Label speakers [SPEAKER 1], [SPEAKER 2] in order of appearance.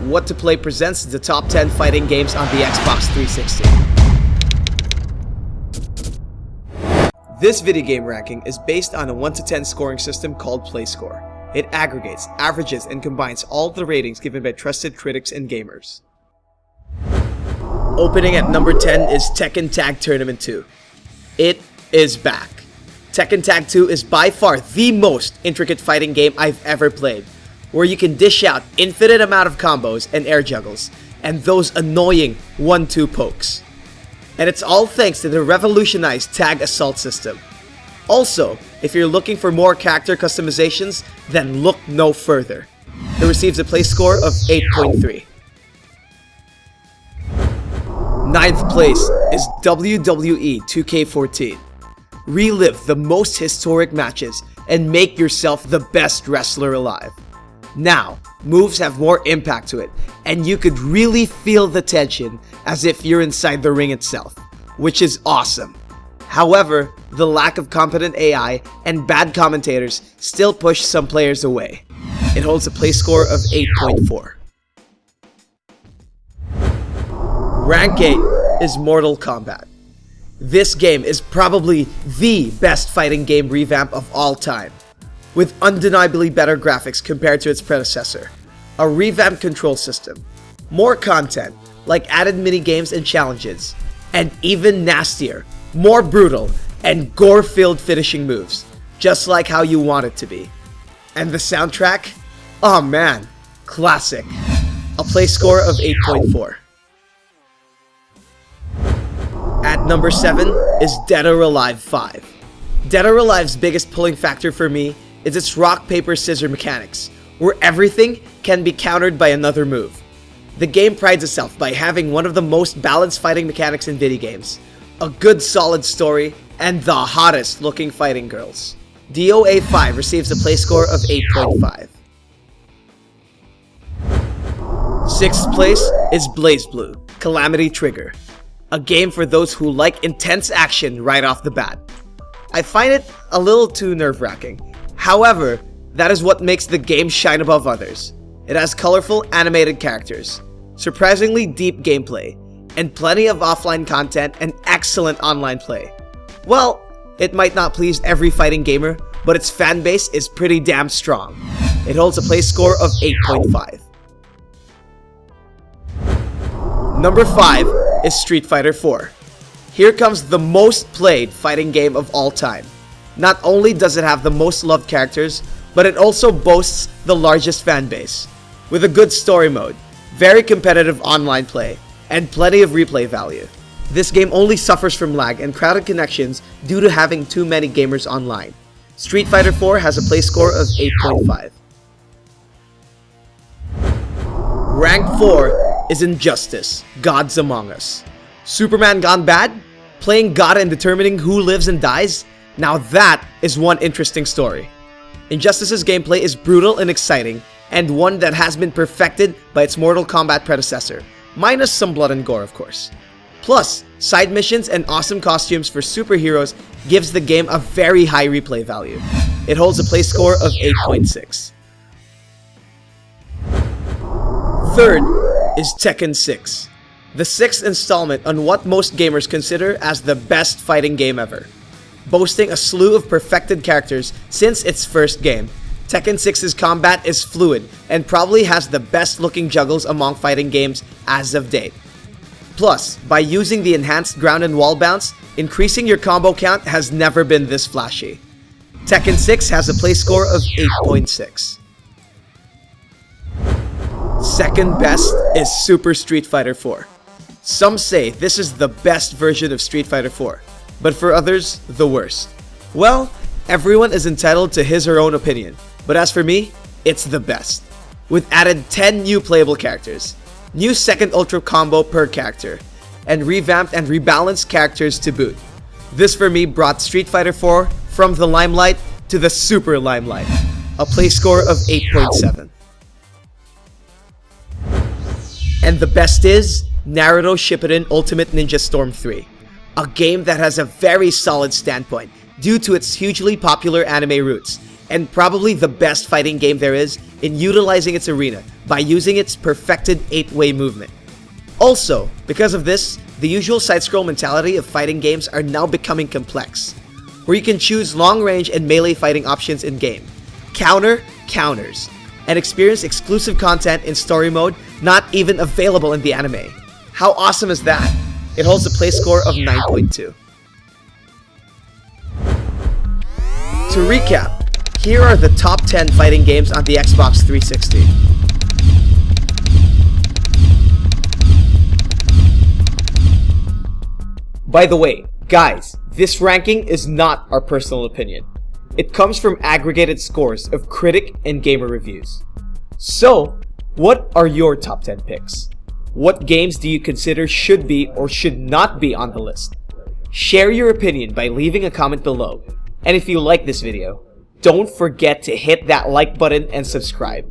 [SPEAKER 1] Whatoplay presents the top 10 fighting games on the Xbox 360. This video game ranking is based on a 1 to 10 scoring system called PlayScore. It aggregates, averages, and combines all the ratings given by trusted critics and gamers. Opening at number 10 is Tekken Tag Tournament 2. It is back. Tekken Tag 2 is by far the most intricate fighting game I've ever played, where you can dish out infinite amount of combos and air juggles, and those annoying 1-2 pokes. And it's all thanks to the revolutionized tag assault system. Also, if you're looking for more character customizations, then look no further. It receives a play score of 8.3. Ninth place is WWE 2K14. Relive the most historic matches and make yourself the best wrestler alive. Now, moves have more impact to it, and you could really feel the tension as if you're inside the ring itself, which is awesome. However, the lack of competent AI and bad commentators still push some players away. It holds a play score of 8.4. Rank 8 is Mortal Kombat. This game is probably the best fighting game revamp of all time, with undeniably better graphics compared to its predecessor, a revamped control system, more content like added minigames and challenges, and even nastier, more brutal, and gore-filled finishing moves, just like how you want it to be. And the soundtrack? Oh man, classic. A play score of 8.4. At number 7 is Dead or Alive 5. Dead or Alive's biggest pulling factor for me is its rock, paper, scissors mechanics, where everything can be countered by another move. The game prides itself by having one of the most balanced fighting mechanics in video games, a good solid story, and the hottest looking fighting girls. DOA 5 receives a play score of 8.5. Sixth place is BlazBlue, Calamity Trigger. A game for those who like intense action right off the bat. I find it a little too nerve-wracking. However, that is what makes the game shine above others. It has colorful animated characters, surprisingly deep gameplay, and plenty of offline content and excellent online play. Well, it might not please every fighting gamer, but its fan base is pretty damn strong. It holds a play score of 8.5. Number 5 is Street Fighter 4. Here comes the most played fighting game of all time. Not only does it have the most loved characters, but it also boasts the largest fan base, with a good story mode, very competitive online play, and plenty of replay value. This game only suffers from lag and crowded connections due to having too many gamers online. Street Fighter 4 has a play score of 8.5. Rank 4 is Injustice, Gods Among Us. Superman gone bad? Playing God and determining who lives and dies? Now that is one interesting story. Injustice's gameplay is brutal and exciting, and one that has been perfected by its Mortal Kombat predecessor, minus some blood and gore of course. Plus, side missions and awesome costumes for superheroes gives the game a very high replay value. It holds a play score of 8.6. Third is Tekken 6, the 6th installment on what most gamers consider as the best fighting game ever. Boasting a slew of perfected characters since its first game, Tekken 6's combat is fluid and probably has the best looking juggles among fighting games as of date. Plus, by using the enhanced ground and wall bounce, increasing your combo count has never been this flashy. Tekken 6 has a play score of 8.6. Second best is Super Street Fighter 4. Some say this is the best version of Street Fighter 4, but for others, the worst. Well, everyone is entitled to his or her own opinion, but as for me, it's the best. With added 10 new playable characters, new second ultra combo per character, and revamped and rebalanced characters to boot. This for me brought Street Fighter 4 from the limelight to the super limelight, a play score of 8.7. And the best is Naruto Shippuden Ultimate Ninja Storm 3, a game that has a very solid standpoint due to its hugely popular anime roots and probably the best fighting game there is in utilizing its arena by using its perfected 8-way movement. Also, because of this, the usual side-scroll mentality of fighting games are now becoming complex, where you can choose long-range and melee fighting options in-game, counter counters, and experience exclusive content in story mode not even available in the anime. How awesome is that? It holds a play score of 9.2. To recap, here are the top 10 fighting games on the Xbox 360. By the way, guys, this ranking is not our personal opinion. It comes from aggregated scores of critic and gamer reviews. So, what are your top 10 picks? What games do you consider should be or should not be on the list? Share your opinion by leaving a comment below. And if you like this video, don't forget to hit that like button and subscribe.